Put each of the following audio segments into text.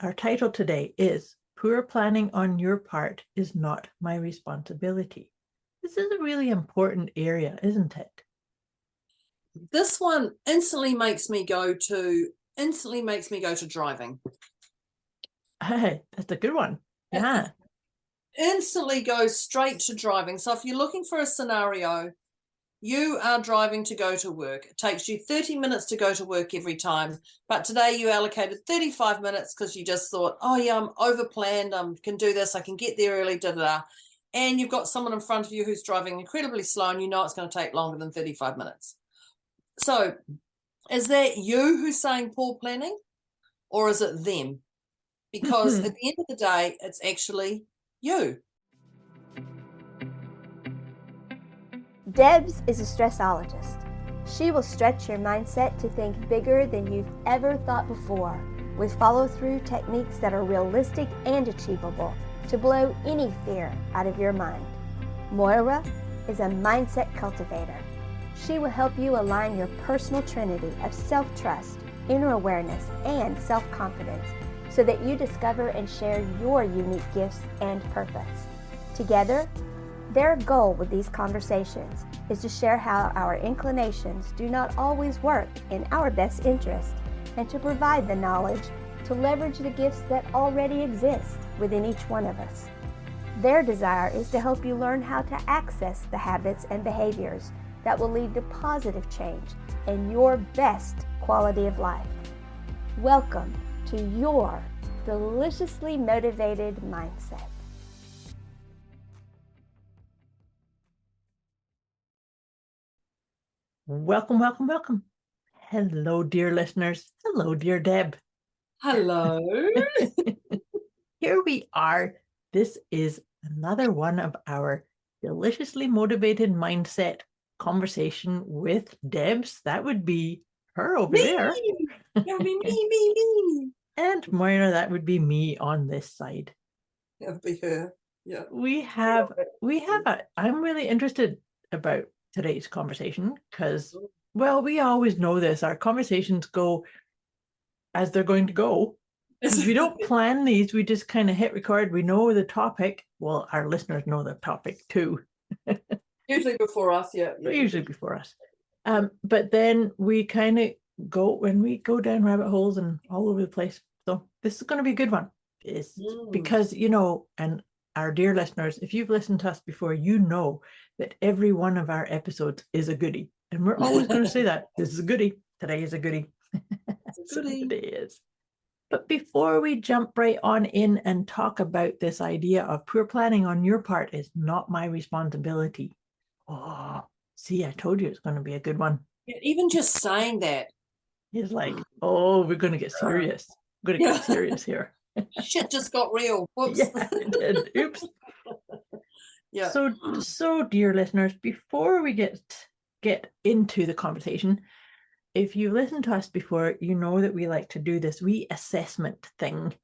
Our title today is Poor Planning on Your Part is Not My Responsibility. This is a really important area, isn't it? This one instantly makes me go to driving. Hey, that's a good one. Yeah. Instantly goes straight to driving. So if you're looking for a scenario, you are driving to go to work. It takes you 30 minutes to go to work every time. But today you allocated 35 minutes because you just thought, oh yeah, I'm over planned. I can do this. I can get there early, And you've got someone in front of you who's driving incredibly slow and you know it's going to take longer than 35 minutes. So is that you who's saying poor planning, or is it them? Because at the end of the day, it's actually you. Debz is a stressologist. She will stretch your mindset to think bigger than you've ever thought before, with follow-through techniques that are realistic and achievable to blow any fear out of your mind. Moira is a mindset cultivator. She will help you align your personal trinity of self-trust, inner awareness, and self-confidence so that you discover and share your unique gifts and purpose. Together, their goal with these conversations is to share how our inclinations do not always work in our best interest and to provide the knowledge to leverage the gifts that already exist within each one of us. Their desire is to help you learn how to access the habits and behaviors that will lead to positive change and your best quality of life. Welcome to your deliciously motivated mindset. Welcome, welcome, welcome. Hello, dear listeners. Hello, dear Deb. Hello. Here we are. This is another one of our deliciously motivated mindset conversation with Debz. That would be her over there. Yeah, me. And Moira, that would be me on this side. That would be her. Yeah. I'm really interested about today's conversation because, well, we always know this. Our conversations go as they're going to go. Because we don't plan these, we just kind of hit record. We know the topic. Well, our listeners know the topic too. Usually before us, yeah. Usually before us. But then we kind of we go down rabbit holes and all over the place. So this is going to be a good one. It's because, and our dear listeners, if you've listened to us before, you know that every one of our episodes is a goodie. And we're always going to say that. This is a goodie. Today is a goodie. It's a goodie. So today is. But before we jump right on in and talk about this idea of poor planning on your part is not my responsibility. Oh, see, I told you it's going to be a good one. Yeah, even just saying that is like, oh, we're going to get serious. We're going to get serious here. Shit just got real. Whoops. Yeah, it did. Oops. Yeah. So, dear listeners, before we get into the conversation, if you listened to us before, you know that we like to do this wee assessment thing.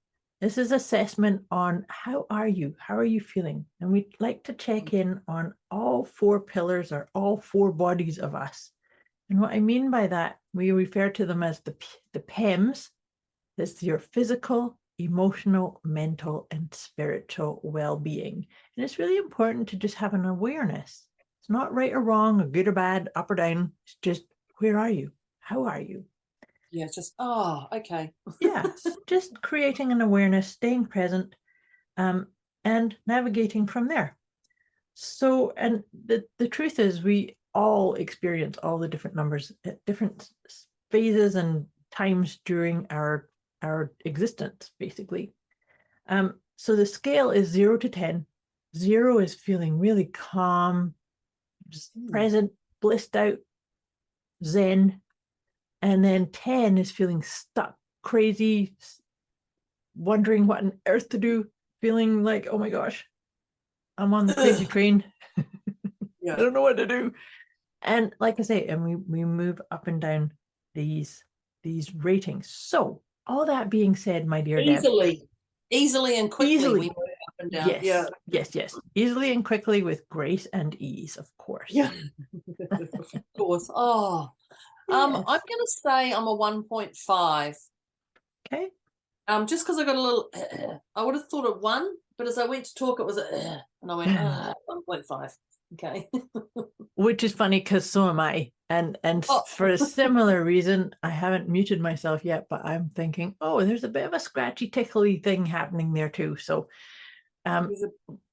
This is assessment on how are you feeling? And we'd like to check in on all four pillars or all four bodies of us. And what I mean by that, we refer to them as the PEMS. That's your physical, emotional, mental, and spiritual well-being. And it's really important to just have an awareness. It's not right or wrong, or good or bad, up or down. It's just, where are you? How are you? Yeah, it's just, okay. Yeah, just creating an awareness, staying present, and navigating from there. So, and the truth is, we all experience all the different numbers at different phases and times during our existence, basically. So the scale is 0 to 10. 0 is feeling really calm, just present, blissed out, zen. And then 10 is feeling stuck, crazy, wondering what on earth to do, feeling like, oh my gosh, I'm on the crazy train. Yeah. I don't know what to do. And like I say, and we move up and down these ratings. So all that being said, my dear Deb, easily and quickly we move up and down. Yes. Easily and quickly with grace and ease, of course. Yeah. Of course. Oh. Yes. I'm going to say I'm a 1.5. Okay. Just because I got a little, I would have thought of 1, but as I went to talk, it was and I went 1.5. Okay. Which is funny because so am I. And Oh. for a similar reason, I haven't muted myself yet, but I'm thinking, oh, there's a bit of a scratchy, tickly thing happening there too. So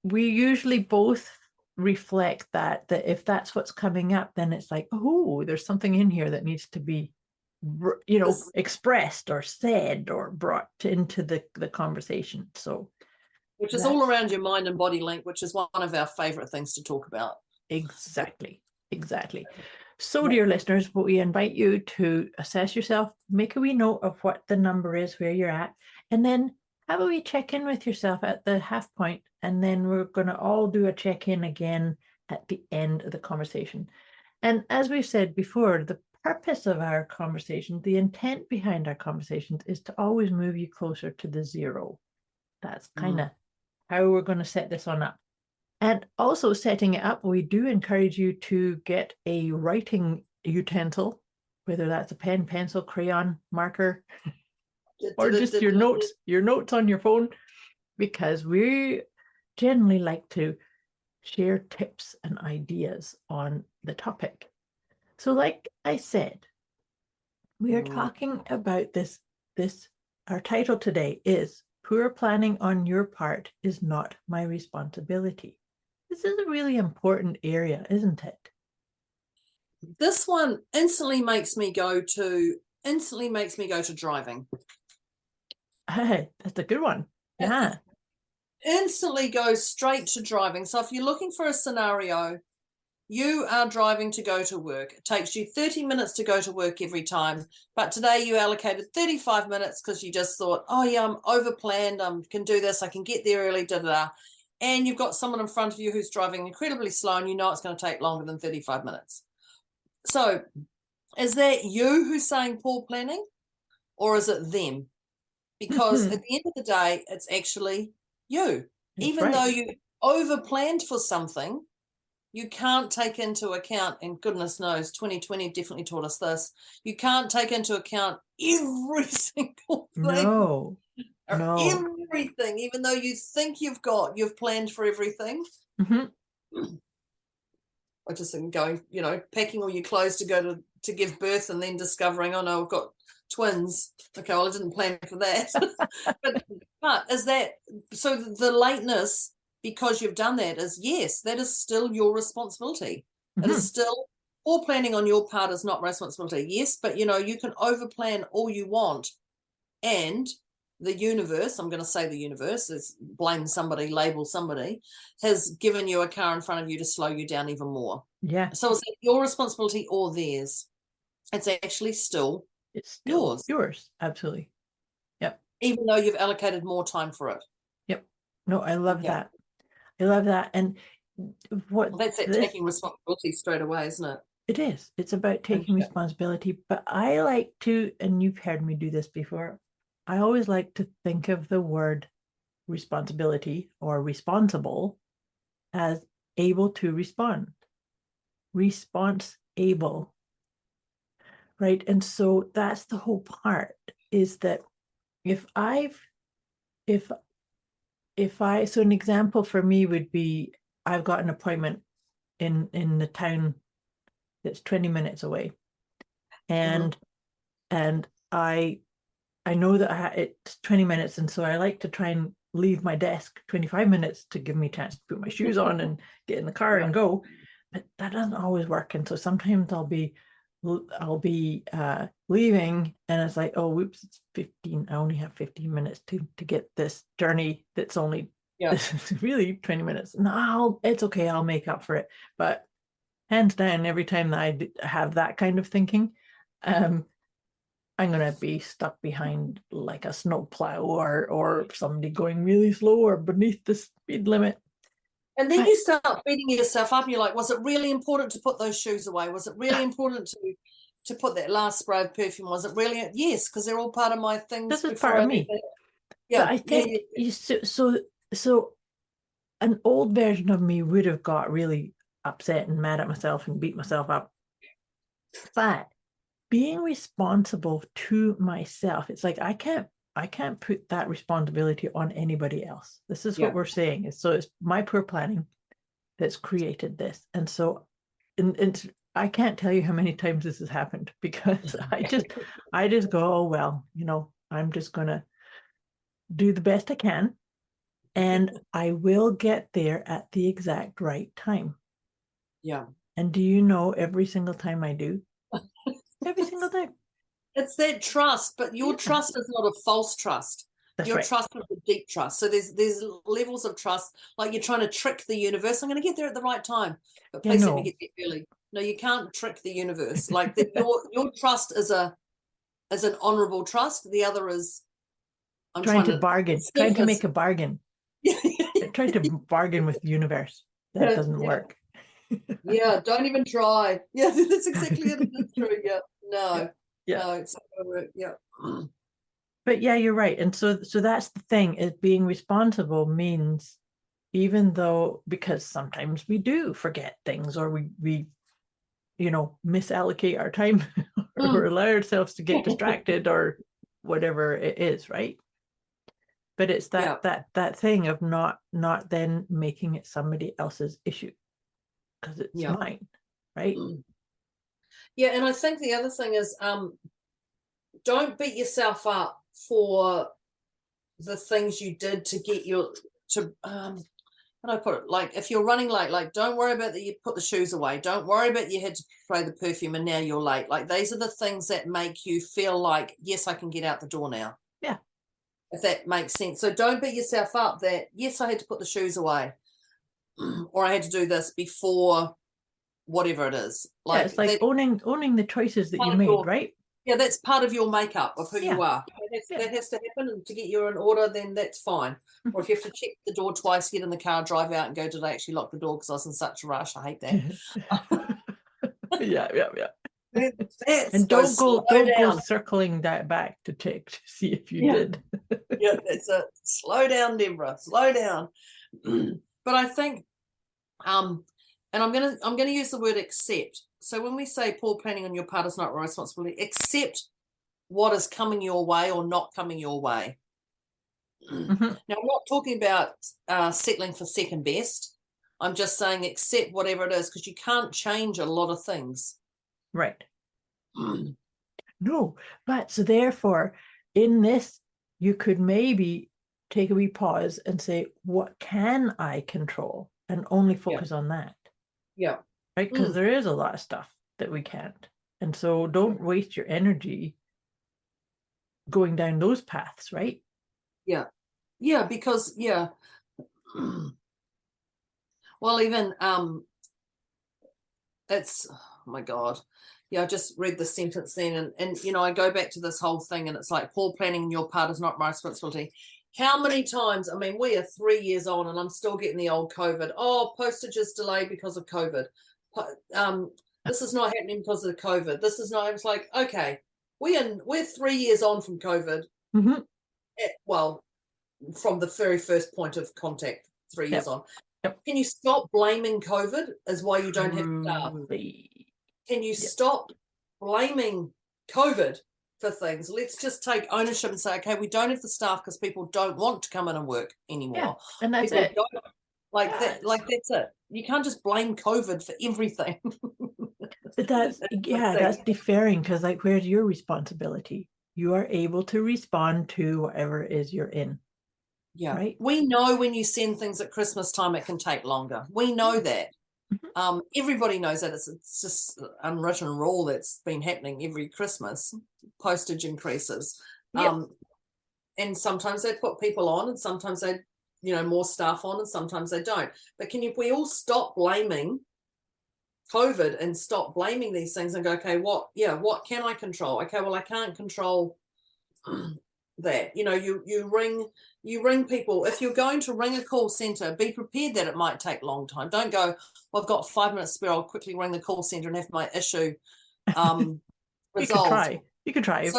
we usually both reflect that if that's what's coming up, then it's like, oh, there's something in here that needs to be, expressed or said or brought into the conversation. So which is all around your mind and body link, which is one of our favorite things to talk about. Exactly. So, dear listeners, we invite you to assess yourself, make a wee note of what the number is, where you're at, and then have a wee check-in with yourself at the half point, and then we're going to all do a check-in again at the end of the conversation. And as we've said before, the purpose of our conversation, the intent behind our conversations, is to always move you closer to the 0. That's kind of how we're going to set this on up. And also setting it up, we do encourage you to get a writing utensil, whether that's a pen, pencil, crayon, marker, or just your notes on your phone, because we generally like to share tips and ideas on the topic. So like I said, we are talking about this. Our title today is Poor Planning on Your Part is Not My Responsibility. This is a really important area, isn't it? This one instantly makes me go to driving. Hey, that's a good one. Yeah. Instantly goes straight to driving. So if you're looking for a scenario, you are driving to go to work. It takes you 30 minutes to go to work every time. But today you allocated 35 minutes because you just thought, oh yeah, I'm overplanned. I can do this. I can get there early, da-da-da. And you've got someone in front of you who's driving incredibly slow and you know it's going to take longer than 35 minutes. So is that you who's saying poor planning, or is it them? Because at the end of the day, it's actually you. That's Even right. though you overplanned for something, you can't take into account, and goodness knows, 2020 definitely taught us this, you can't take into account every single thing. No. Everything, even though you think you've planned for everything. I just think going, packing all your clothes to go to give birth and then discovering, oh no, I've got twins. Okay, well, I didn't plan for that. but is that, so the lateness, because you've done that, is yes, that is still your responsibility. It is still, poor planning on your part is not responsibility. Yes, but you can overplan all you want, and the universe, I'm going to say the universe, is blame somebody, label somebody, has given you a car in front of you to slow you down even more. Yeah. So is it your responsibility or theirs? It's actually still yours. Absolutely. Yep. Even though you've allocated more time for it. Yep. No, I love that. I love that. And that's taking responsibility straight away, isn't it? It is. It's about taking responsibility. But I like to, and you've heard me do this before, I always like to think of the word responsibility or responsible as able to respond. Response able. Right. And so that's the whole part, is that so an example for me would be, I've got an appointment in the town that's 20 minutes away. And I know that it's 20 minutes. And so I like to try and leave my desk 25 minutes to give me a chance to put my shoes on and get in the car and go. But that doesn't always work. And so sometimes I'll be leaving and it's like, oh, whoops, it's 15. I only have 15 minutes to get this journey that's only really 20 minutes. No, it's okay. I'll make up for it. But hands down, every time that I have that kind of thinking, I'm going to be stuck behind like a snowplow or somebody going really slow or beneath the speed limit. And then you start beating yourself up. You're like, was it really important to put those shoes away? Was it really important to put that last spray of perfume? Was it really? Yes, because they're all part of my things. This is part of me. Yeah, but I think so an old version of me would have got really upset and mad at myself and beat myself up. But being responsible to myself, it's like I can't I can't put that responsibility on anybody else. This is Yeah. what we're saying. So it's my poor planning that's created this. And so and I can't tell you how many times this has happened, because I just go, oh well, I'm just gonna do the best I can, and I will get there at the exact right time. Yeah. And do you know, every single time I do, every single time. It's that trust, but your Yeah. trust is not a false trust. That's Your right. trust is a deep trust. So there's levels of trust, like you're trying to trick the universe. I'm going to get there at the right time, but Yeah, please let no. me get there early. No, you can't trick the universe. Like your trust is an honorable trust. The other is I'm Trying to bargain, trying to make a bargain. Trying to bargain with the universe. That doesn't work. Yeah, don't even try. Yeah, that's exactly it. That's true. Yeah, no, Yeah. no, it's not gonna work. Yeah. But yeah, you're right. And so that's the thing, is being responsible means, even though, because sometimes we do forget things, or we misallocate our time or allow ourselves to get distracted or whatever it is, right? But it's that thing of not then making it somebody else's issue, because it's mine, right? Yeah, and I think the other thing is don't beat yourself up for the things you did to get how do I put it? Like, if you're running late, like, don't worry about that you put the shoes away. Don't worry about you had to spray the perfume and now you're late. Like, these are the things that make you feel like, yes, I can get out the door now. Yeah. If that makes sense. So don't beat yourself up that, yes, I had to put the shoes away, or I had to do this before whatever it is. Like, it's like owning the choices that you made, right? Yeah, that's part of your makeup of who you are. That has to happen, and to get you in order, then that's fine. Or if you have to check the door twice, get in the car, drive out, and go, did I actually lock the door because I was in such a rush? I hate that. Yeah. And don't go circling that back to check to see if you did. Yeah, that's it. Slow down, Deborah. Slow down. But I think, and I'm gonna use the word accept. So when we say poor planning on your part is not responsibility, accept what is coming your way or not coming your way. Now, I'm not talking about settling for second best. I'm just saying accept whatever it is, because you can't change a lot of things. Right. No, but so therefore, in this, you could maybe take a wee pause and say, what can I control? And only focus on that. Yeah. Right? Because there is a lot of stuff that we can't. And so don't waste your energy going down those paths, right? Yeah. Yeah, because, well, even, it's, oh my God. Yeah, I just read the sentence then, and I go back to this whole thing, and it's like, poor planning on your part is not my responsibility. How many times, I mean, we are 3 years on and I'm still getting the old COVID. Oh, postage is delayed because of COVID. This is not happening because of the COVID. This is not, it's like, okay, we're 3 years on from COVID. Well, from the very first point of contact, 3 years on. Can you stop blaming COVID as why you don't have staff? Can you stop blaming COVID for things? Let's just take ownership and say, okay, we don't have the staff because people don't want to come in and work anymore. Yeah, and that's people it. That's it. You can't just blame COVID for everything. But that's deferring, because like, where's your responsibility? You are able to respond to whatever it is you're in. Yeah. Right. We know when you send things at Christmas time, it can take longer. We know that. Everybody knows that. It's just an unwritten rule that's been happening every Christmas. Postage increases. And sometimes they put people on, and sometimes they, more staff on, and sometimes they don't. But we all stop blaming COVID and stop blaming these things and go, okay, what can I control? Okay, well, I can't control that. You ring people. If you're going to ring a call center, be prepared that it might take a long time. Don't go, well, I've got 5 minutes spare, I'll quickly ring the call center and have my issue resolved. You could try,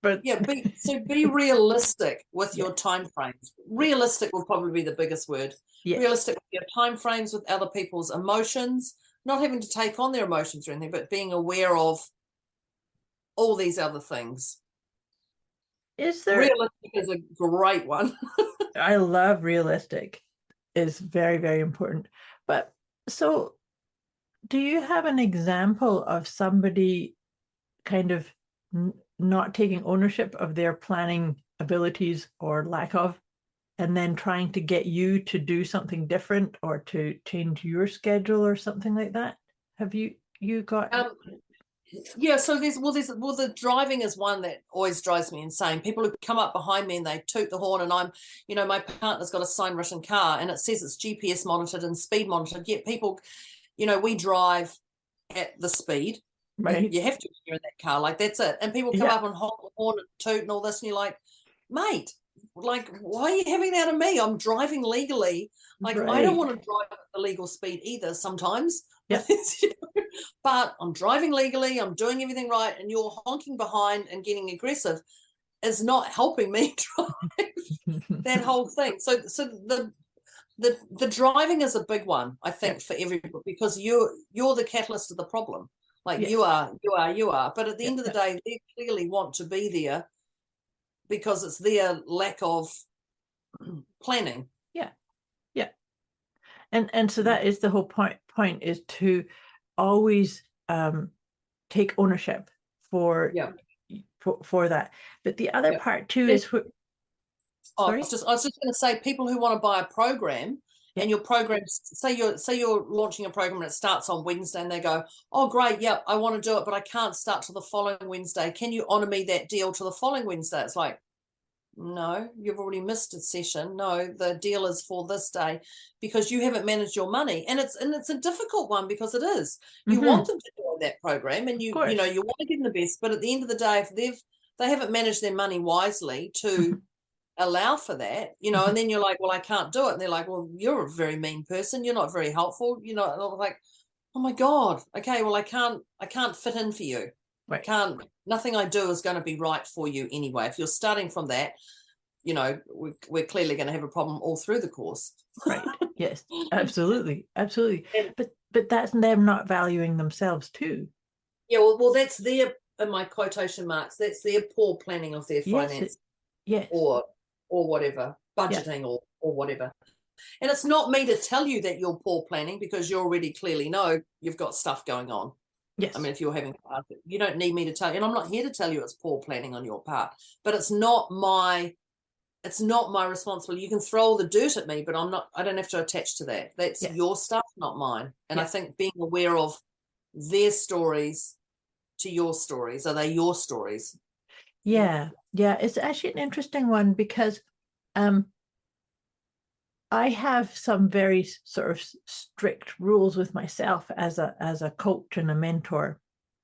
but be realistic with your time frames. Realistic will probably be the biggest word. Realistic with your time frames, with other people's emotions, not having to take on their emotions or anything, but being aware of all these other things. is there, Realistic is a great one. I love realistic, is very, very important. But so do you have an example of somebody kind of not taking ownership of their planning abilities or lack of, and then trying to get you to do something different or to change your schedule or something like that? Have you got? Yeah, so the driving is one that always drives me insane. People who come up behind me and they toot the horn, and my partner's got a sign written car and it says it's GPS monitored and speed monitored, yet people, we drive at the speed. Right. You have to when you're in that car, like that's it. And people come up and honk the horn and toot and all this, and you're like, mate, like, why are you having that of me? I'm driving legally. Like, I don't want to drive at the legal speed either sometimes. Yeah. But I'm driving legally, I'm doing everything right, and you're honking behind and getting aggressive is not helping me drive that whole thing. So the driving is a big one, I think, for everybody, because you're the catalyst of the problem. Like you are. But at the end of the day, they clearly want to be there because it's their lack of planning. Yeah. And so that is the whole point is to always take ownership for that. But the other part too is I was just going to say, people who want to buy a program, and your program, say you're launching a program and it starts on Wednesday, and they go, oh great, I want to do it, but I can't start till the following Wednesday. Can you honor me that deal till the following Wednesday? It's like, no, you've already missed a session. No, the deal is for this day, because you haven't managed your money. And it's a difficult one, because it is. You want them to do that program, and you want to give them the best, but at the end of the day, if they haven't managed their money wisely to allow for that, and then you're like, well, I can't do it, and they're like, well, you're a very mean person, you're not very helpful, and I'm like, oh my God, okay, well, I can't fit in for you. Right. Nothing I do is going to be right for you anyway. If you're starting from that, we're clearly going to have a problem all through the course. Right. Yes, absolutely. But that's them not valuing themselves too. Yeah, well, that's their, in my quotation marks, that's their poor planning of their finance. Yes. Or whatever, budgeting or whatever. And it's not me to tell you that you're poor planning, because you already clearly know you've got stuff going on. Yes. I mean, if you're having, you don't need me to tell you, and I'm not here to tell you it's poor planning on your part, but it's not my responsibility. You can throw all the dirt at me, but I don't have to attach to that. That's your stuff, not mine. And I think being aware of their stories to your stories, are they your stories? Yeah. It's actually an interesting one, because I have some very sort of strict rules with myself as a coach and a mentor,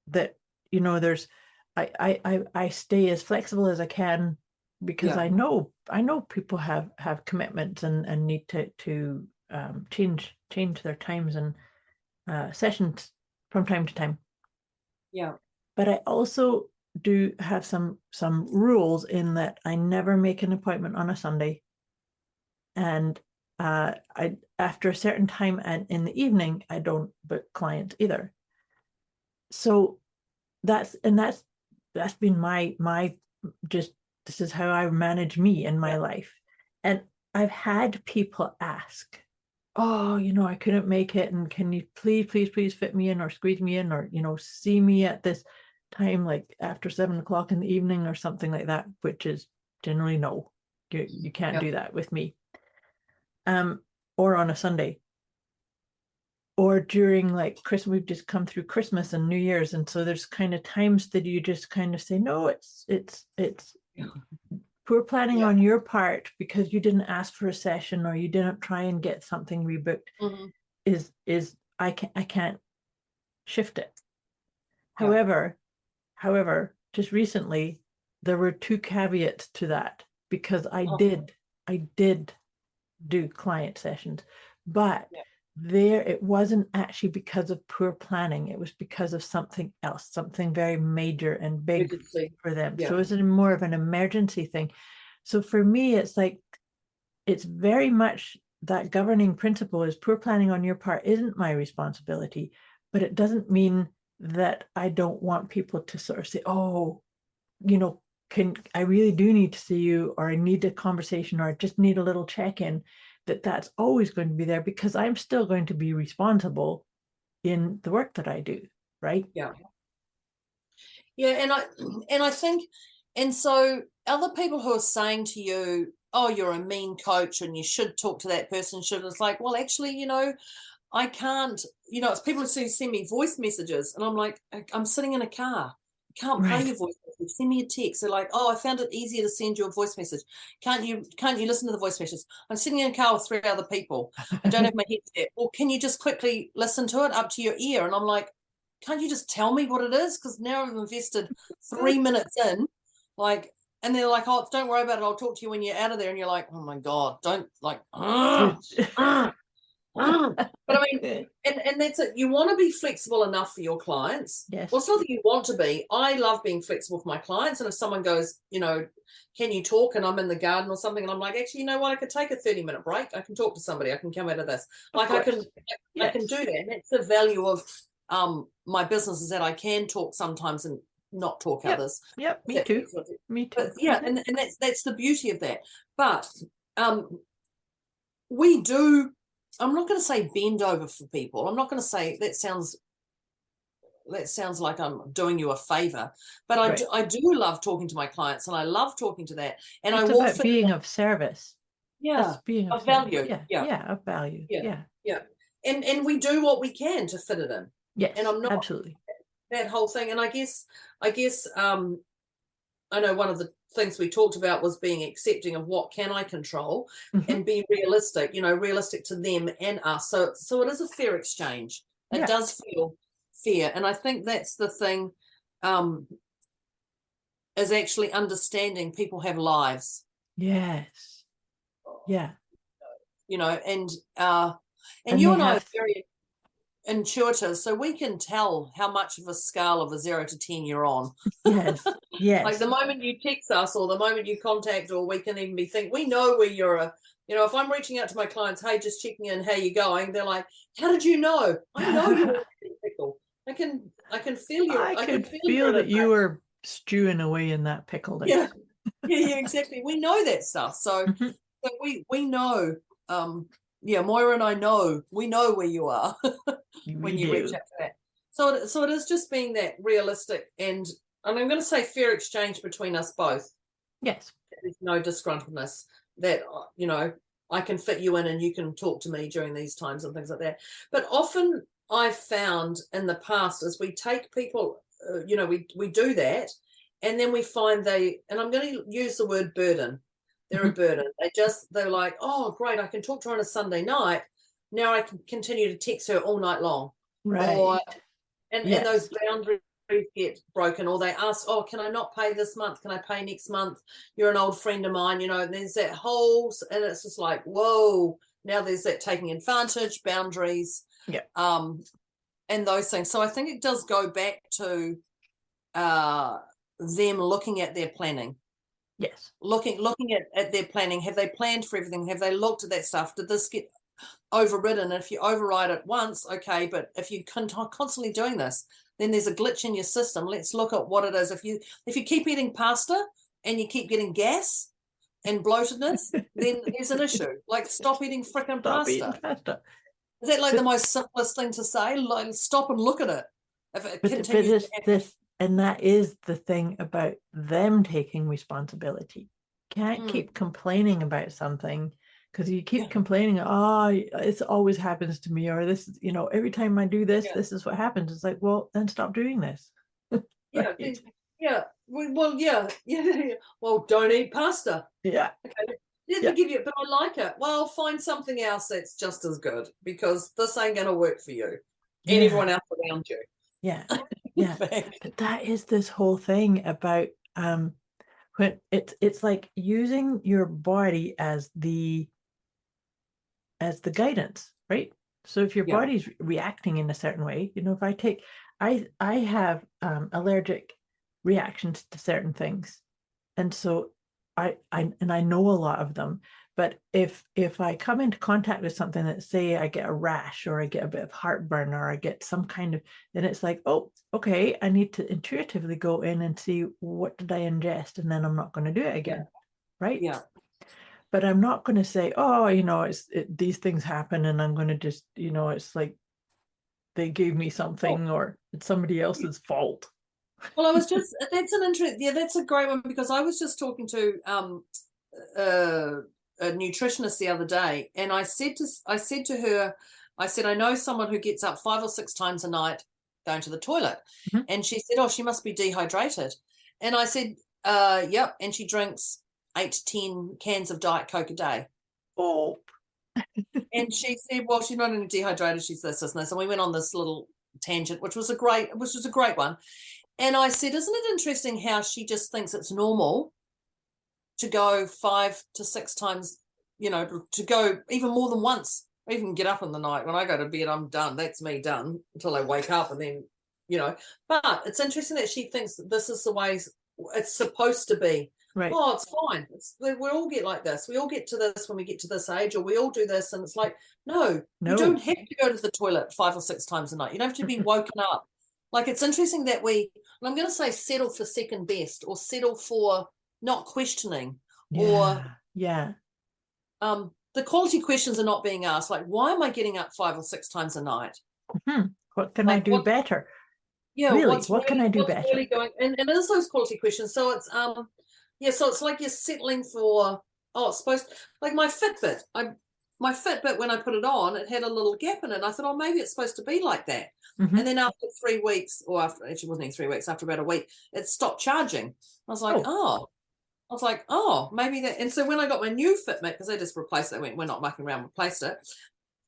that there's I stay as flexible as I can, because I know people have commitments and need to change their times and sessions from time to time. Yeah. But I also do have some rules, in that I never make an appointment on a Sunday, and I after a certain time and in the evening I don't book clients either. So that's been my just, this is how I manage me in my life. And I've had people ask, oh, I couldn't make it, and can you please fit me in, or squeeze me in, or see me at this time, like after 7 o'clock in the evening or something like that, which is generally no, you can't do that with me. Or on a Sunday, or during like Christmas. We've just come through Christmas and New Year's, and so there's kind of times that you just kind of say, no, it's poor planning on your part, because you didn't ask for a session, or you didn't try and get something rebooked. Is I can't shift it. However, just recently there were 2 caveats to that, because I did do client sessions, but it wasn't actually because of poor planning. It was because of something else, something very major and big for them. So it was more of an emergency thing. So for me, it's like, it's very much that governing principle is, poor planning on your part isn't my responsibility, but it doesn't mean that I don't want people to sort of say, oh, I really do need to see you, or I need a conversation, or I just need a little check-in, that's always going to be there, because I'm still going to be responsible in the work that I do, right? Yeah. And I think, and so other people who are saying to you, oh, you're a mean coach and you should talk to that person, it's like, well, actually, I can't, it's people who send me voice messages, and I'm like, I'm sitting in a car. I can't play your voice message. Send me a text. They're like, oh, I found it easier to send you a voice message. Can't you listen to the voice message? I'm sitting in a car with 3 other people. I don't have my headset. Well, can you just quickly listen to it up to your ear? And I'm like, can't you just tell me what it is? Because now I've invested 3 minutes in, like, and they're like, oh, don't worry about it. I'll talk to you when you're out of there. And you're like, oh my God, don't, like, but I mean, and that's it. You want to be flexible enough for your clients. Yes. Well, it's not that you want to be. I love being flexible for my clients. And if someone goes, can you talk? And I'm in the garden or something, and I'm like, actually, you know what? I could take a 30-minute break. I can talk to somebody. I can come out of this. Like, I can do that. And that's the value of my business, is that I can talk sometimes and not talk others. Yep. Me too. Me too. But, yeah, and that's the beauty of that. But we do. I'm not going to say bend over for people. I'm not going to say that sounds like I'm doing you a favor, but I do love talking to my clients, and I love talking to that. And it's about being of service. Yeah. Being of value. Yeah. Of value. Yeah. And we do what we can to fit it in. Yes. And I'm not absolutely that whole thing. And I guess I know one of the things we talked about was being accepting of what can I control, and be realistic, realistic to them and us. So it is a fair exchange. It does feel fair. And I think that's the thing, is actually understanding people have lives. Yes. Yeah. And you and I are very intuitive, so we can tell how much of a scale of a 0 to 10 you're on. Yes. Like the moment you text us, or the moment you contact, or we can even we know where you're if I'm reaching out to my clients, hey, just checking in, how you going? They're like, how did you know? I know you're in a pickle. I can feel you. I can feel that you were stewing away in that pickle. Yeah, exactly. We know that stuff. So, so we know. Moira and I know. We know where you are when you reach out to that. So it is just being that realistic, and I'm going to say fair exchange between us both. Yes. There's no disgruntledness, that I can fit you in and you can talk to me during these times and things like that. But often I've found in the past is we take people, we do that, and then we find and I'm going to use the word burden. They're a burden. They're like, oh, great, I can talk to her on a Sunday night. Now I can continue to text her all night long. Right. And those boundaries get broken, or they ask, oh, can I not pay this month? Can I pay next month? You're an old friend of mine, and there's that whole, and it's just like, whoa, now there's that taking advantage, boundaries, and those things. So I think it does go back to them looking at their planning. Yes. Looking at their planning. Have they planned for everything? Have they looked at that stuff? Did this get overridden? If you override it once, okay, but if you constantly doing this, then there's a glitch in your system. Let's look at what it is. If you keep eating pasta and you keep getting gas and bloatedness, then there's an issue. Like, stop eating frickin' pasta. Eating pasta. Is that the most simplest thing to say? Like, stop and look at it. If it continues to happen. And that is the thing about them taking responsibility. Can't keep complaining about something, because you keep complaining, it always happens to me, or this, every time I do this, this is what happens. It's like, well, then stop doing this. Right? Well, don't eat pasta. Yeah. Okay. Let me give you, but I like it. Well, find something else that's just as good, because this ain't going to work for you and everyone else around you. Yeah. Yeah. But that is this whole thing about when it's like using your body as the guidance, right? So if your body's reacting in a certain way, if I have allergic reactions to certain things, and so I know a lot of them, but if I come into contact with something that, say, I get a rash or I get a bit of heartburn or I get some kind of, then it's like, oh, okay, I need to intuitively go in and see what did I ingest, and then I'm not going to do it again, right? Yeah. But I'm not going to say, oh, these things happen and I'm going to just, it's like they gave me something or it's somebody else's fault. Well, that's a great one, because I was just talking to a nutritionist the other day, and I said to her, I know someone who gets up 5 or 6 times a night going to the toilet. Mhm. And she said, oh, she must be dehydrated. And I said, yep. And she drinks 8 to 10 cans of Diet Coke a day. Oh. And she said, well, she's not only dehydrated, she's this and this. And we went on this little tangent, which was a great one. And I said, isn't it interesting how she just thinks it's normal to go 5 to 6 times, to go even more than once, or even get up in the night. When I go to bed, I'm done. That's me done until I wake up, and then, But it's interesting that she thinks that this is the way it's supposed to be. Right. Oh, it's fine. We all get like this. We all get to this when we get to this age, or we all do this. And it's like, no, you don't have to go to the toilet 5 or 6 times a night. You don't have to be woken up. Like, it's interesting that and I'm going to say settle for second best, or settle for not questioning, or the quality questions are not being asked. Like, why am I getting up 5 or 6 times a night? What can I do better? Yeah, really, what can I do better? Really going, and it is those quality questions. So it's so it's like you're settling for, it's supposed, like my Fitbit. My Fitbit, when I put it on, it had a little gap in it. I thought, oh, maybe it's supposed to be like that. And then after 3 weeks, or after, actually wasn't even 3 weeks, after about a week, it stopped charging. I was like, maybe that. And so when I got my new Fitbit, because they just replaced it, we're not mucking around, replaced it.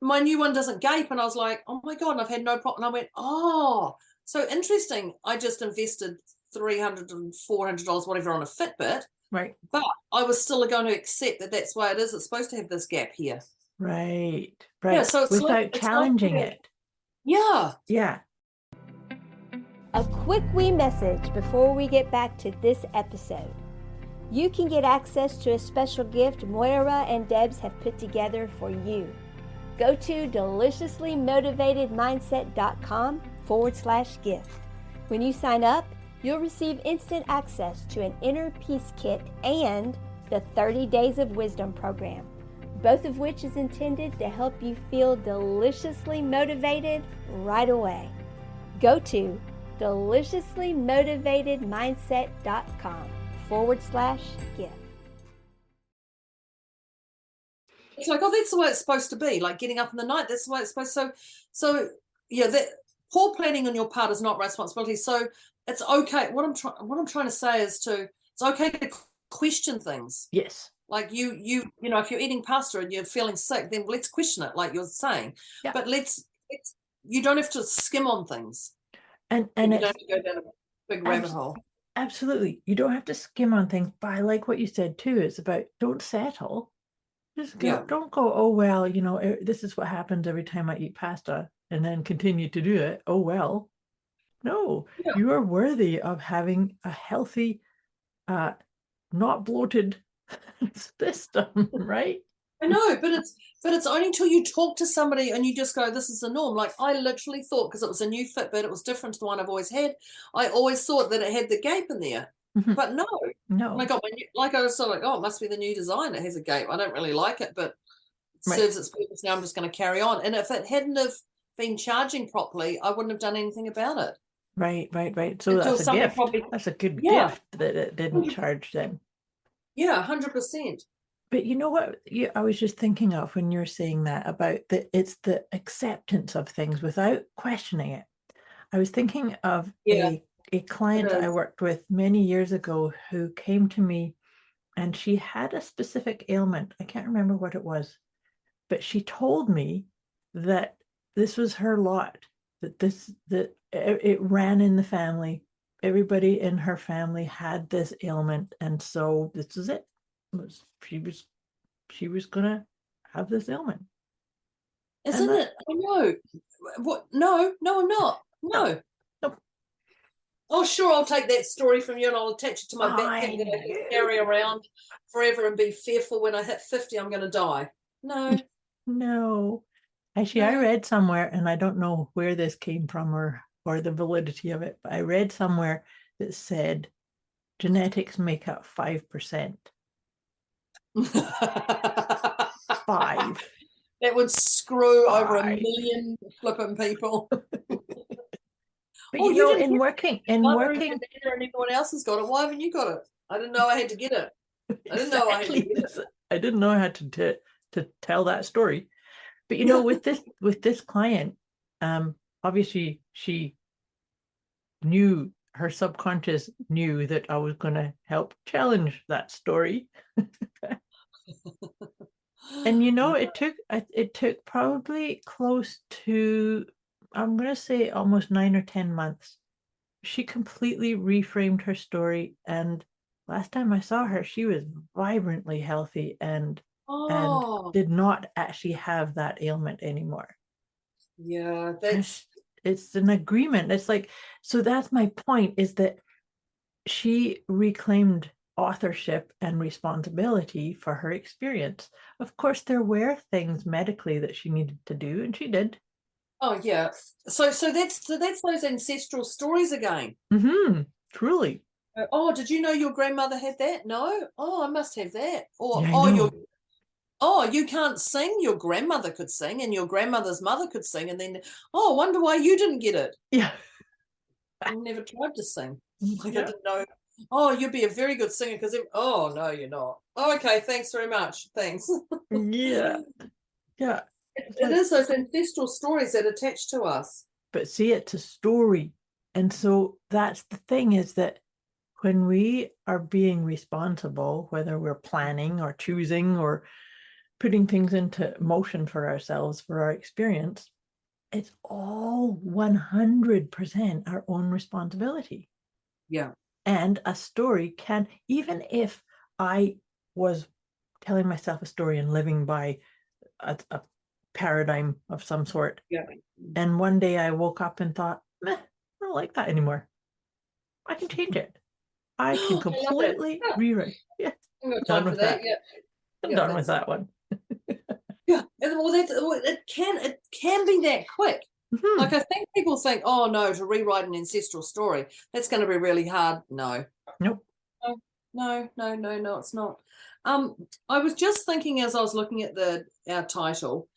My new one doesn't gape. And I was like, oh my God, and I've had no problem. And I went, so interesting. I just invested $300 and $400, whatever, on a Fitbit. Right. But I was still going to accept that that's why it is. It's supposed to have this gap here. Right. Yeah, so it's without challenging it. Yeah. Yeah. A quick wee message before we get back to this episode. You can get access to a special gift Moira and Debz have put together for you. Go to deliciouslymotivatedmindset.com/gift. When you sign up, you'll receive instant access to an Inner Peace Kit and the 30 Days of Wisdom program, both of which is intended to help you feel deliciously motivated right away. Go to deliciouslymotivatedmindset.com/gift. It's like, that's the way it's supposed to be. Like getting up in the night, that's the way it's supposed to. So yeah, that poor planning on your part is not responsibility. So it's okay. What I'm trying to say is it's okay to question things. Yes. Like if you're eating pasta and you're feeling sick, then let's question it, like you're saying. Yeah. But you don't have to skim on things. And you don't have to go down a big rabbit hole. Absolutely. You don't have to skim on things. But I like what you said too. It's about, don't settle. Just don't go, oh, well, this is what happens every time I eat pasta, and then continue to do it. Oh, well. No, you are worthy of having a healthy, not bloated system, right? I know, but it's only until you talk to somebody and you just go, this is the norm. Like I literally thought, because it was a new Fitbit, it was different to the one I've always had. I always thought that it had the gape in there, but no. And I got I was sort of like, oh, it must be the new design. It has a gape. I don't really like it, but it serves its purpose. Now I'm just going to carry on. And if it hadn't have been charging properly, I wouldn't have done anything about it. Right. So that's a gift. That's a good gift that it didn't charge then. Yeah, 100%. But you know what I was just thinking of when you're saying that about it's the acceptance of things without questioning it. I was thinking of a client I worked with many years ago who came to me, and she had a specific ailment. I can't remember what it was, but she told me that this was her lot, that it ran in the family. Everybody in her family had this ailment, and so this is it. She was gonna have this ailment. Isn't it? I know. What? No, I'm not. No. Oh, sure, I'll take that story from you and I'll attach it to my backpack that I can carry around forever and be fearful when I hit 50, I'm going to die. No. No. Actually, I read somewhere, and I don't know where this came from or the validity of it, but I read somewhere that said genetics make up 5%. 5. That would screw over 1 5. million flipping people. But Oh, you know, didn't in get working, and everyone else has got it. Why haven't you got it? I didn't know I had to get it. I didn't know I had to get it. I didn't know how to tell that story. But you know, with this client, obviously she knew, her subconscious knew that I was going to help challenge that story. And you know, it took probably close to, I'm going to say almost 9 or 10 months. She completely reframed her story, and last time I saw her, she was vibrantly healthy and did not actually have that ailment anymore. Yeah, it's an agreement. It's like, so that's my point, is that she reclaimed authorship and responsibility for her experience. Of course, there were things medically that she needed to do, and she did. Oh yeah. So that's those ancestral stories again. Mm-hmm. Truly. Oh, did you know your grandmother had that? No. Oh, I must have that. Or Yeah, you can't sing. Your grandmother could sing, and your grandmother's mother could sing, and then I wonder why you didn't get it. Yeah. I never tried to sing. Like Yeah. I didn't know. Oh, you'd be a very good singer because. Oh no, you're not. Oh, okay, thanks very much. Thanks. Yeah. Yeah. It is those ancestral stories that attach to us. But see, it's a story. And so that's the thing, is that when we are being responsible, whether we're planning or choosing or putting things into motion for ourselves, for our experience, it's all 100% our own responsibility. Yeah. And a story can, even if I was telling myself a story and living by a paradigm of some sort, and one day I woke up and thought, meh, I don't like that anymore, I can change it. I can completely rewrite. Yeah, I'm done with that. Yeah, I'm done with that one. Yeah, well, it can be that quick. Mm-hmm. Like I think people think, oh no, to rewrite an ancestral story, that's going to be really hard. No. Nope. No, it's not. I was just thinking as I was looking at our title,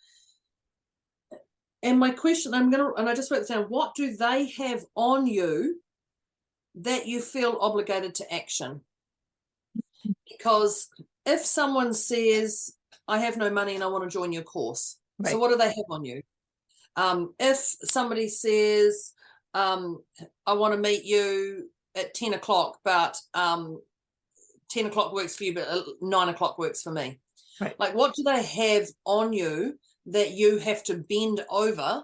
and my question, I just wrote this down. What do they have on you that you feel obligated to action? Because if someone says, I have no money and I want to join your course, right. So what do they have on you? If somebody says, I want to meet you at 10 o'clock, but 10 o'clock works for you, but 9 o'clock works for me. Right. Like, what do they have on you that you have to bend over?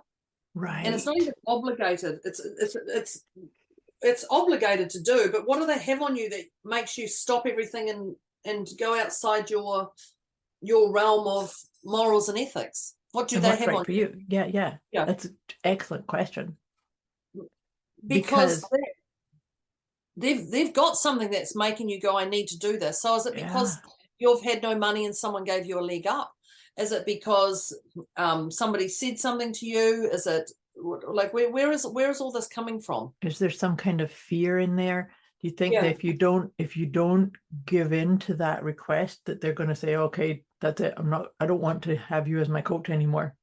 Right. And it's not even obligated. It's obligated to do, but what do they have on you that makes you stop everything and go outside your realm of morals and ethics? What do they have on for you? Yeah. That's an excellent question. Because they've got something that's making you go, I need to do this. So is it because you've had no money and someone gave you a leg up? Is it because somebody said something to you? Is it like where is all this coming from? Is there some kind of fear in there? Do you think that if you don't give in to that request, that they're going to say, okay, that's it, I don't want to have you as my coach anymore?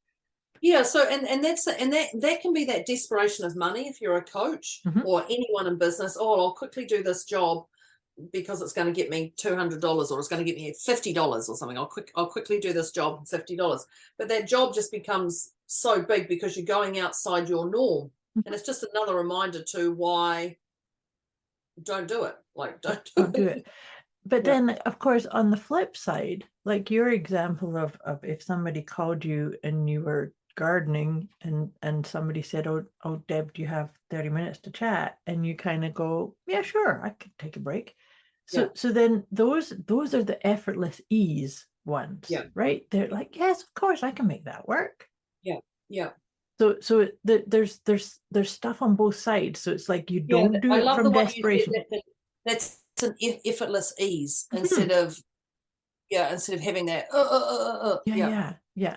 Yeah, so and that can be that desperation of money if you're a coach, mm-hmm. or anyone in business. Oh, I'll quickly do this job because it's going to get me $200 or it's going to get me $50 or something. I'll quickly do this job $50. But that job just becomes so big because you're going outside your norm. Mm-hmm. And it's just another reminder to why don't do it. Like don't do it. But then, of course, on the flip side, like your example of if somebody called you and you were gardening and somebody said, oh Deb, do you have 30 minutes to chat? And you kind of go, yeah, sure, I could take a break. So then those are the effortless ease ones, right? They're like, yes, of course I can make that work. Yeah. There's stuff on both sides. So it's like you Yeah, don't do I it love the from way you said desperation. that's an effortless ease Mhm. instead of having that. Yeah.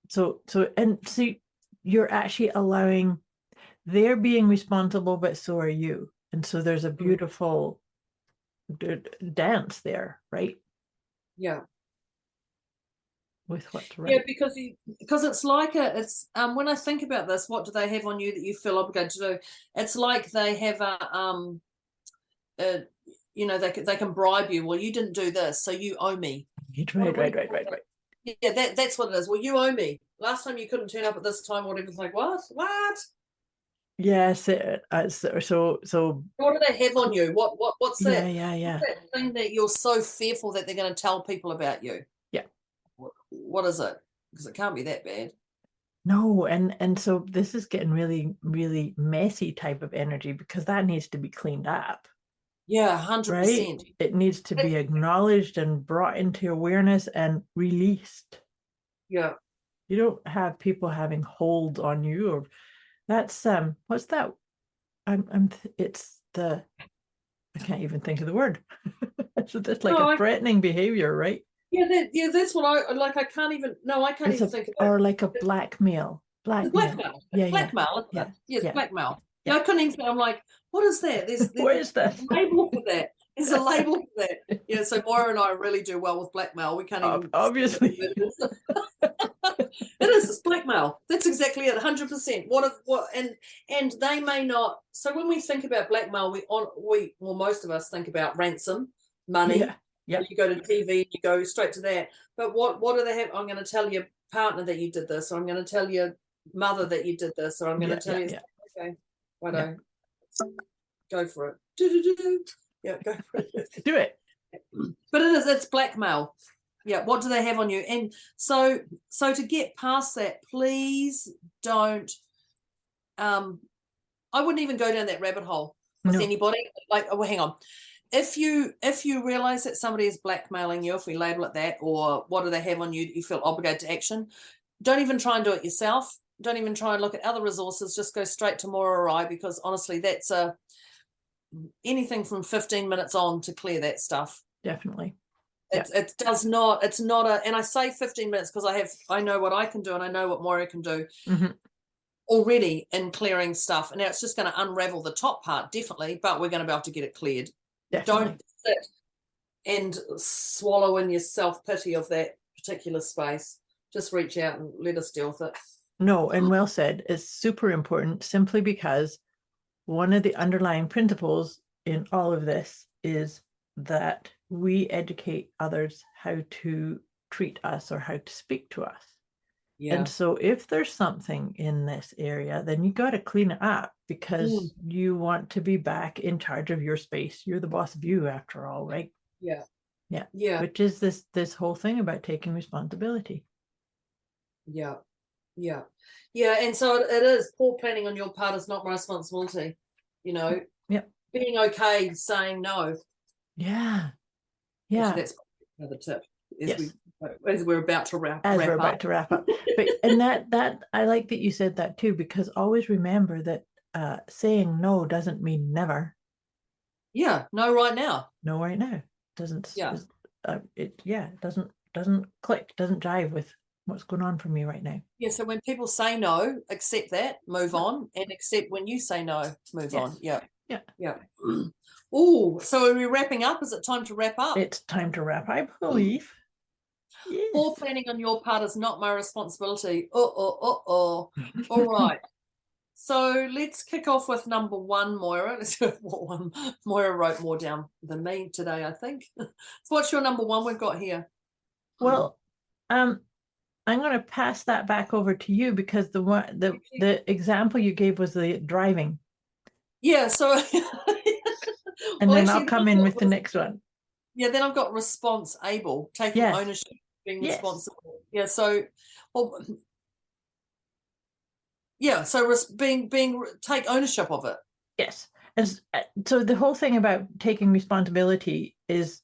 So and see, you're actually allowing, they're being responsible, but so are you. And so there's a beautiful dance there, right? Yeah. With what's Yeah, right. because it's like it's when I think about this, what do they have on you that you feel obligated to do? It's like they have they can bribe you. Well, you didn't do this, so you owe me. Right. Yeah, that's what it is. Well, you owe me. Last time you couldn't turn up at this time, whatever. It's like, what? Yes, so What do they have on you? What's that? yeah. What's that thing that you're so fearful that they're going to tell people about you? Yeah. What is it? Because it can't be that bad. No, and so this is getting really, really messy type of energy, because that needs to be cleaned up, Yeah, right? 100%. It needs to be acknowledged and brought into awareness and released. Yeah. You don't have people having hold on you, or that's what's that? It's the, I can't even think of the word. So that's like a threatening behavior, right? Yeah, that's what I like. I can't even think of it. Or like a blackmail. Blackmail. Yeah. Blackmail, isn't it? Yes, Yeah. blackmail. Yeah. I couldn't even think. I'm like, what is that? There's What is that? a label for that. There's a label for that. Yeah, so Moira and I really do well with blackmail. We can't even obviously. It is, it's blackmail. That's exactly it, 100%. And they may not. So when we think about blackmail, most of us think about ransom, money. Yeah. You go to TV and you go straight to that. But what do they have? I'm going to tell your partner that you did this, or I'm going to tell your mother that you did this, or I'm going to tell you. Okay, righto. Go for it. Yeah, go for it. Do it. But it's blackmail. Yeah, what do they have on you? And so to get past that, please don't. I wouldn't even go down that rabbit hole with anybody. Like, oh, well, hang on. If you realize that somebody is blackmailing you, if we label it that, or what do they have on you that you feel obligated to action, don't even try and do it yourself. Don't even try and look at other resources. Just go straight to Moira or I, because honestly, that's anything from 15 minutes on to clear that stuff. Definitely. It does not. It's not a. And I say 15 minutes because I know what I can do, and I know what Moira can do already in clearing stuff. And now it's just going to unravel the top part, definitely, but we're going to be able to get it cleared. Definitely. Don't sit and swallow in your self-pity of that particular space. Just reach out and let us deal with it. No, and well said. It's super important, simply because one of the underlying principles in all of this is that we educate others how to treat us or how to speak to us. Yeah. And so if there's something in this area, then you got to clean it up, because you want to be back in charge of your space. You're the boss of you, after all, right? Yeah. Which is this whole thing about taking responsibility. Yeah. And so it is. Poor planning on your part is not my responsibility. Being okay saying no. Yeah. Actually, that's another tip. As we're about to wrap up. But and that I like that you said that too, because always remember that saying no doesn't mean never. Yeah, no right now. No right now. Doesn't it doesn't click, doesn't jive with what's going on for me right now. Yeah, so when people say no, accept that, move on, and accept when you say no, move on. Yeah. Oh, so are we wrapping up? Is it time to wrap up? It's time to wrap, I believe. Yes. Poor planning on your part is not my responsibility. All right. So let's kick off with number one, Moira. Moira wrote more down than me today, I think. So what's your number one we've got here? Well, I'm going to pass that back over to you, because the example you gave was the driving. Yeah, so and then I'll come in with the next one. Yeah, then I've got response able, taking ownership, being responsible. Yeah, so take ownership of it. Yes. And so the whole thing about taking responsibility is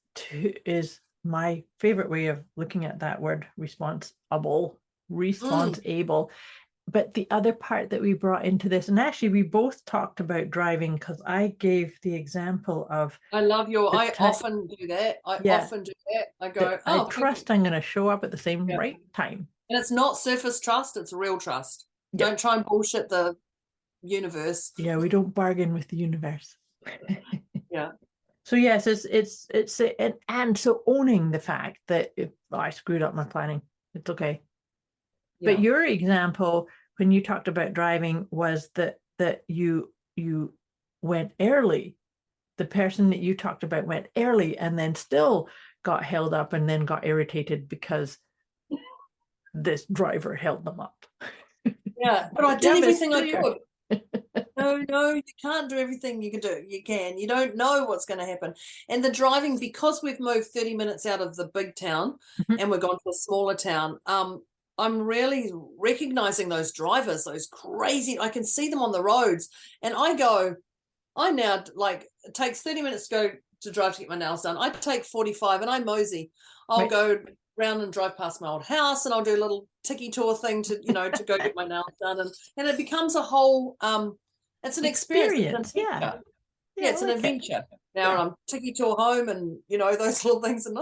my favorite way of looking at that word, responsible, but the other part that we brought into this, and actually we both talked about driving, because I gave the example of I love your, I time- often do that. I Yeah. often do that. I go, that I oh, trust I'm going to show up at the same Yeah. right time. and it's not surface trust, it's real trust. Yeah. Don't try and bullshit the universe. Yeah, we don't bargain with the universe. Yeah. So yes, and so owning the fact that if I screwed up my planning, it's okay. Yeah. But your example when you talked about driving was that you went early. The person that you talked about went early and then still got held up and then got irritated because this driver held them up. Yeah, but I Yeah, did but everything I it's could. No, you can't do everything you can do. You can. You don't know what's going to happen. And the driving, because we've moved 30 minutes out of the big town Mhm. and we're gone to a smaller town, I'm really recognizing those drivers, those crazy, I can see them on the roads. And I now, like, it takes 30 minutes to go to drive to get my nails done. I take 45 and I mosey. I'll Right. go round and drive past my old house and I'll do a little tiki tour thing to, to go get my nails done. And it becomes a whole, it's an experience. It's an Yeah. adventure. Yeah, it's an I like it. adventure. Now Yeah. I'm tiki tour home and, those little things and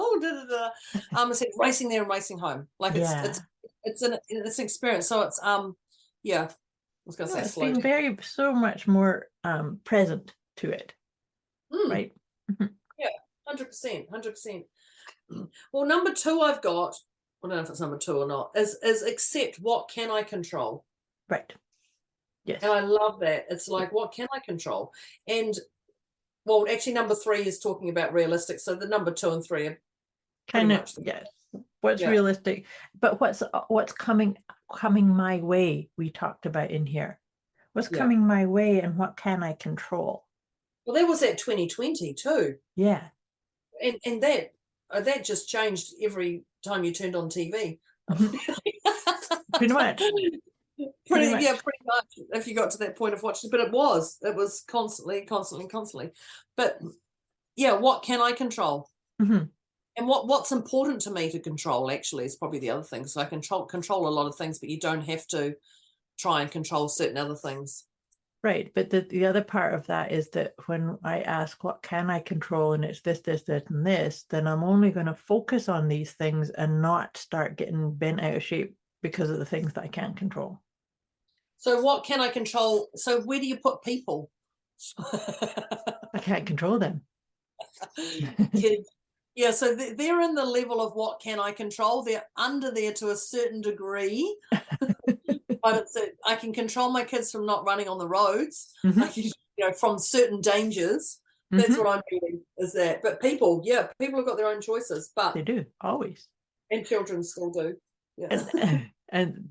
it's like racing there and racing home. Like Yeah. it's an experience. So it's, yeah. I was going to say It's slow. being so much more present to it. Mm. Right. 100%. Well, number 2 I've got, I don't know if it's number 2 or not, is accept what can I control. Right. Yes. And I love that. It's like, what can I control? And, well, actually number 3 is talking about realistic. So the number 2 and 3 are Kind of, much yes. What's Yeah. realistic, but what's coming my way, we talked about in here. What's Yeah. coming my way and what can I control? Well, there was that 2020 too. Yeah. And that just changed every time you turned on TV. Pretty much. Pretty much if you got to that point of watching, but it was constantly. But yeah, what can I control? Mm-hmm. And what's important to me to control actually is probably the other thing. So I control a lot of things, but you don't have to try and control certain other things. Right. But the other part of that is that when I ask what can I control, and it's this, and this, then I'm only going to focus on these things and not start getting bent out of shape because of the things that I can't control. So what can I control? So where do you put people? I can't control them. Kids. Yeah, so they're in the level of what can I control. They're under there to a certain degree. But I can control my kids from not running on the roads. Mm-hmm. I can, from certain dangers. That's what I'm doing, is that. But people have got their own choices. But they do, always. And children still do. Yeah. And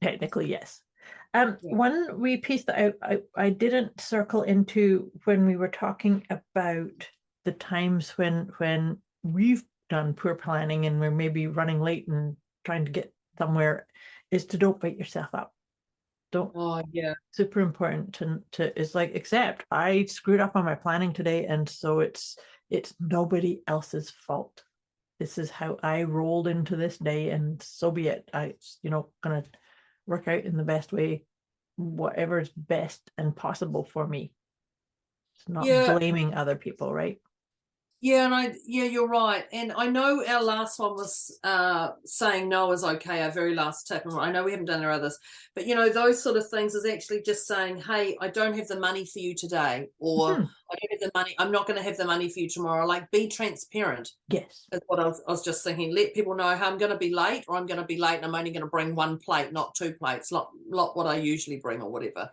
technically, yes. One wee piece that I didn't circle into when we were talking about the times when we've done poor planning and we're maybe running late and trying to get somewhere, is to don't beat yourself up. Don't. Oh yeah. Super important to it's like, accept I screwed up on my planning today, and so it's nobody else's fault. This is how I rolled into this day, and so be it. Gonna work out in the best way, whatever's best and possible for me. It's not blaming other people, right? Yeah, you're right. And I know our last one was saying no is okay, our very last tip. And I know we haven't done our others, but those sort of things is actually just saying, hey, I don't have the money for you today, or I don't have the money, I'm not going to have the money for you tomorrow. Like, be transparent. Yes. Is what I was just thinking. Let people know, hey, I'm going to be late, or I'm going to be late and I'm only going to bring 1 plate, not 2 plates, not what I usually bring or whatever.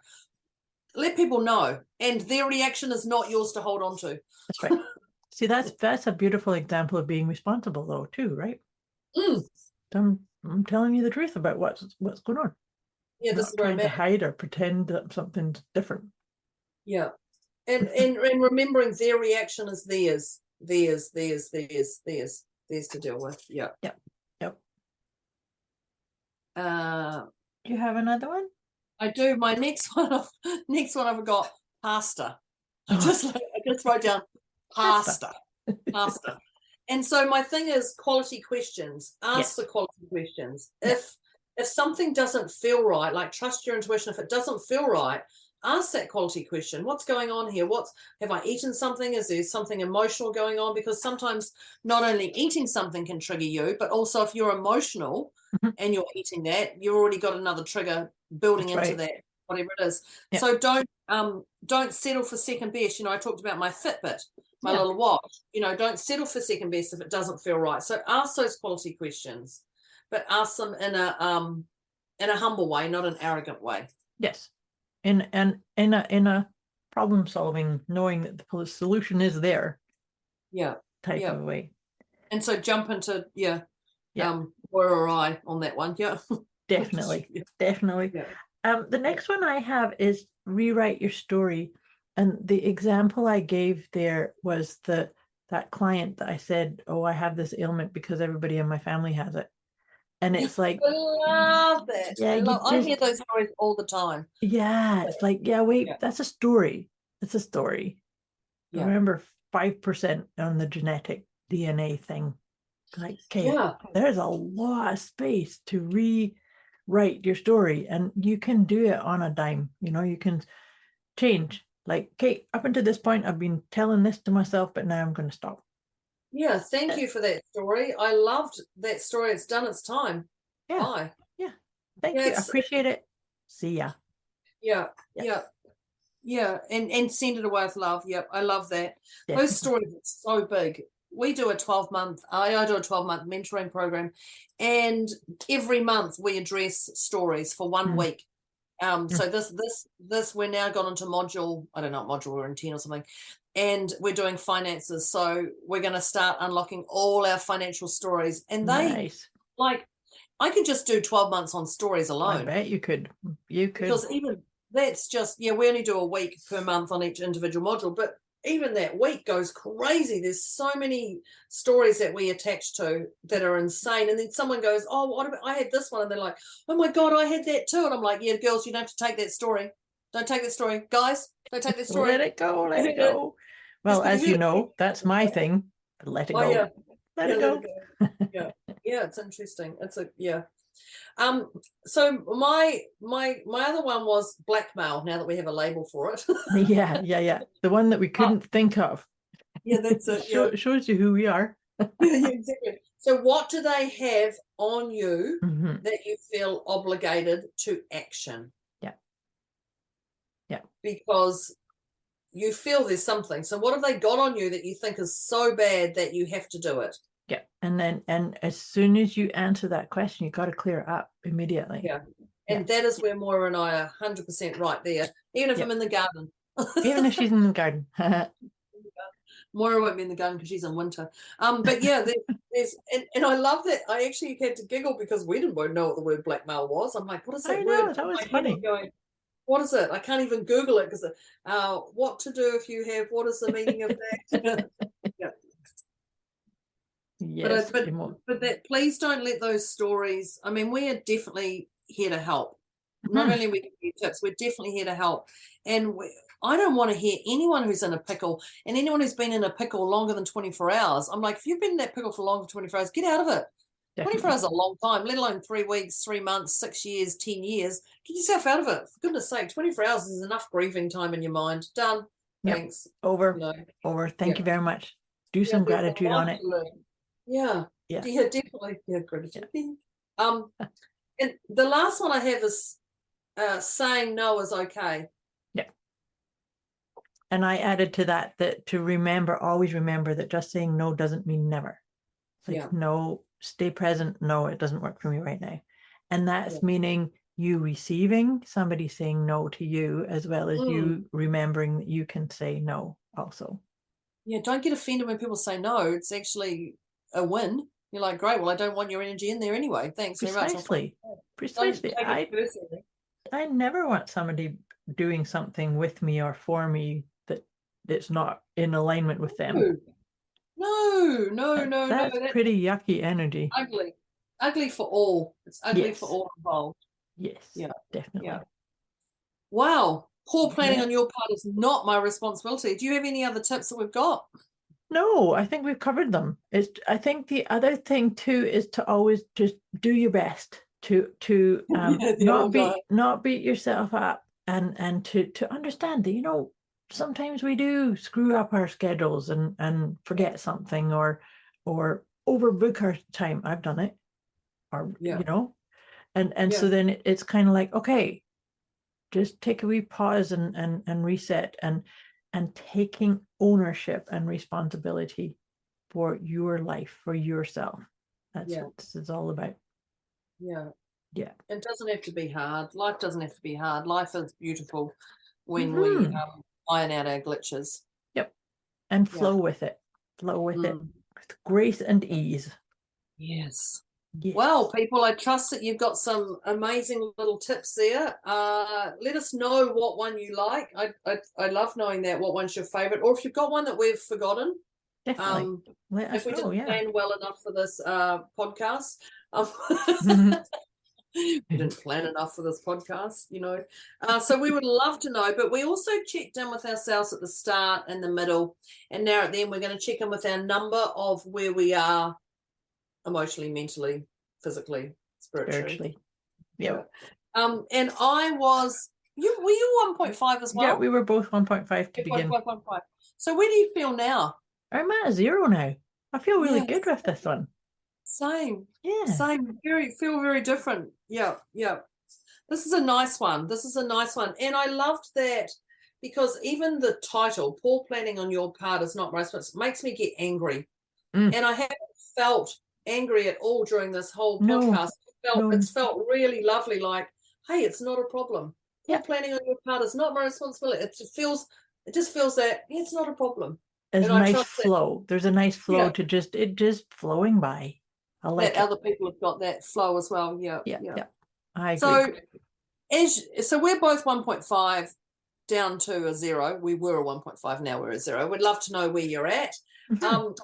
Let people know. And their reaction is not yours to hold on to. That's right. See, that's a beautiful example of being responsible, though, too, right? I'm telling you the truth about what's going on. Yeah, this is where trying to hide or pretend that something's different. Yeah, and remembering their reaction is theirs to deal with. Yeah. Yep. Do you have another one? I do. My next one I've got pasta. I just wrote down pasta. And so my thing is quality questions. Ask the quality questions. If if something doesn't feel right, like trust your intuition. If it doesn't feel right, ask that quality question. What's going on here? Have I eaten something? Is there something emotional going on? Because sometimes not only eating something can trigger you, but also if you're emotional and you're eating that, you've already got another trigger building That's into right. that, whatever it is. Yeah. So don't settle for second best. I talked about my Fitbit, my Yeah. little watch. Don't settle for second best if it doesn't feel right. So ask those quality questions, but ask them in a humble way, not an arrogant way. Yes. In a problem solving, knowing that the solution is there. Yeah. Type of way. And so jump into Moira or I on that one. Yeah. Definitely. Definitely. Yeah. The next one I have is rewrite your story. And the example I gave there was that client that I said, oh, I have this ailment because everybody in my family has it. And it's like, I love that. Yeah, I hear those stories all the time. Yeah, it's like, wait, that's a story. It's a story. Yeah. Remember 5% on the genetic DNA thing. Like, okay, there's a lot of space to rewrite your story, and you can do it on a dime. You can change. Like, okay, up until this point, I've been telling this to myself, but now I'm going to stop. Yeah, thank you for that story. I loved that story. It's done its time. Yeah. Bye. Yeah. Thank you. I appreciate it. See ya. Yeah. And send it away with love. Yep. I love that. Those stories are so big. We do a 12-month, I do a 12-month mentoring program, and every month we address stories for 1 week. So this we're now gone into module, I don't know what module we're in, 10 or something, and we're doing finances. So we're going to start unlocking all our financial stories, and I could just do 12 months on stories alone. I bet you could. Because even that's just, we only do a week per month on each individual module, but even that week goes crazy. There's so many stories that we attach to that are insane. And then someone goes, oh, what about, I had this one. And they're like, oh my God, I had that too. And I'm like, yeah, girls, you don't have to take that story. Don't take that story. Guys, don't take that story. Let it go. Let it go. Well, as you know, that's my thing. Let it go. Yeah. Let it go. Yeah, it's interesting. So my other one was blackmail, now that we have a label for it. Yeah. The one that we couldn't think of. Yeah, that's it. Shows you who we are. Yeah, exactly. So what do they have on you that you feel obligated to action? Yeah. Because you feel there's something. So what have they got on you that you think is so bad that you have to do it? Yeah. And as soon as you answer that question, you got to clear it up immediately. Yeah. And that is where Moira and I are 100% right there. Even if I'm in the garden. Even if she's in the garden. Moira won't be in the garden because she's in winter. But yeah, there's and I love that. I actually had to giggle because we didn't know what the word blackmail was. I'm like, what is that word? That was funny. Going, what is it? I can't even Google it because what to do if you have, what is the meaning of that? Yeah. Yes, but that, please don't let those stories. I mean, we are definitely here to help. Not only we give you tips, we're definitely here to help. And I don't want to hear anyone who's in a pickle, and anyone who's been in a pickle longer than 24 hours. I'm like, if you've been in that pickle for longer than 24 hours, get out of it. Definitely. 24 hours is a long time, let alone 3 weeks, 3 months, 6 years, 10 years. Get yourself out of it. For goodness sake, 24 hours is enough grieving time in your mind. Done. Thanks. Over. Over. Thank you very much. Do some gratitude on it. Yeah, definitely. Yeah, gratitude. And the last one I have is saying no is okay. Yeah. And I added to that to always remember that just saying no doesn't mean never. It's like, no, stay present. No, it doesn't work for me right now. And that's meaning you receiving somebody saying no to you, as well as you remembering that you can say no also. Yeah, don't get offended when people say no. It's actually a win. You're like, great, well, I don't want your energy in there anyway. Thanks very much. Precisely. I never want somebody doing something with me or for me that it's not in alignment with them. No. That's pretty yucky energy. Ugly for all. It's ugly for all involved. Yes. Yeah, definitely. Yeah. Wow. Poor planning on your part is not my responsibility. Do you have any other tips that we've got? No, I think we've covered them. I think the other thing too is to always just do your best. to The old guy. not beat yourself up, and to understand that, you know, sometimes we do screw up our schedules and forget something, or overbook our time. I've done it, or Yeah. you know, and Yeah. so then it's kind of like, okay, just take a wee pause and reset, and taking ownership and responsibility for your life, for yourself. That's Yeah. what this is all about. Yeah. Yeah. It doesn't have to be hard. Life doesn't have to be hard. Life is beautiful when we iron out our glitches. Yep. And Yeah. flow with it. Flow with it with grace and ease. Yes. Yes. Well, people, I trust that you've got some amazing little tips there. Let us know what one you like. I love knowing that, what one's your favorite, or if you've got one that we've forgotten. Definitely. Let us If we know, didn't plan well enough for this podcast. We didn't plan enough for this podcast, you know. So we would love to know, but we also checked in with ourselves at the start and the middle, and now at the end we're going to check in with our number of where we are emotionally, mentally, physically, spiritually. Yeah. And I was, were you 1.5 as well? Yeah, we were both 1.5 to begin. 1.5. So where do you feel now? I'm at a 0 now. I feel really good with this one. Same. Yeah. Same. Feel very different. Yeah. This is a nice one. And I loved that, because even the title, poor planning on your part is not my response, makes me get angry. And I haven't felt angry at all during this whole podcast. It's felt really lovely, like, hey, it's not a problem. Poor planning on your part is not my responsibility. It just feels that it's not a problem. There's a nice flow. There's a nice flow to it just flowing by. I like that other people have got that flow as well. Yeah. I agree. So we're both 1.5 down to a 0. We were a 1.5, now we're a 0. We'd love to know where you're at. But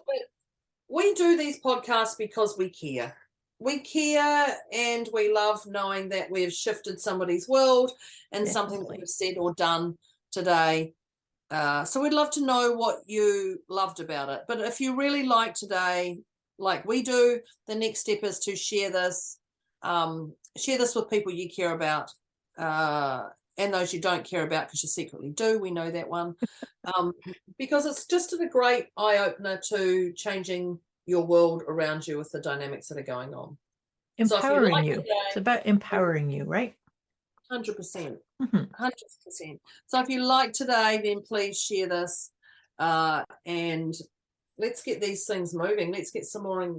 we do these podcasts because we care. We care, and we love knowing that we've shifted somebody's world and something that we've said or done today. So we'd love to know what you loved about it. But if you really like today, like we do, the next step is to share this with people you care about, and those you don't care about because you secretly do. We know that one. Because it's just a great eye-opener to changing your world around you with the dynamics that are going on. Empowering you. It's about empowering you, right? 100%. 100%. So if you like today, then please share this, and let's get these things moving. Let's get some more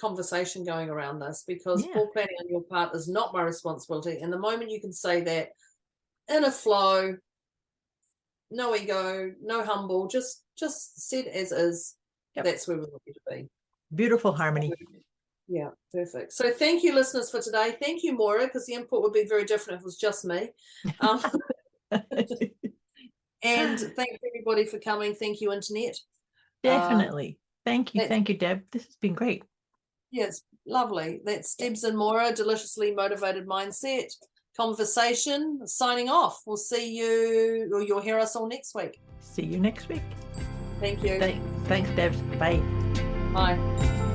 conversation going around this, because poor planning on your part is not my responsibility. And the moment you can say that in a flow, no ego, no humble, just said as is, that's where we want you to be. Beautiful harmony. Yeah, perfect. So thank you, listeners, for today. Thank you, Moira, because the input would be very different if it was just me. And thanks everybody for coming. Thank you, Internet. Definitely. Thank you, Deb. This has been great. Yes, lovely. That's Debz and Moira, Deliciously Motivated Mindset Conversation, signing off. We'll see you, or you'll hear us all next week. See you next week. Thank you. Thanks, Debz. Bye. Bye.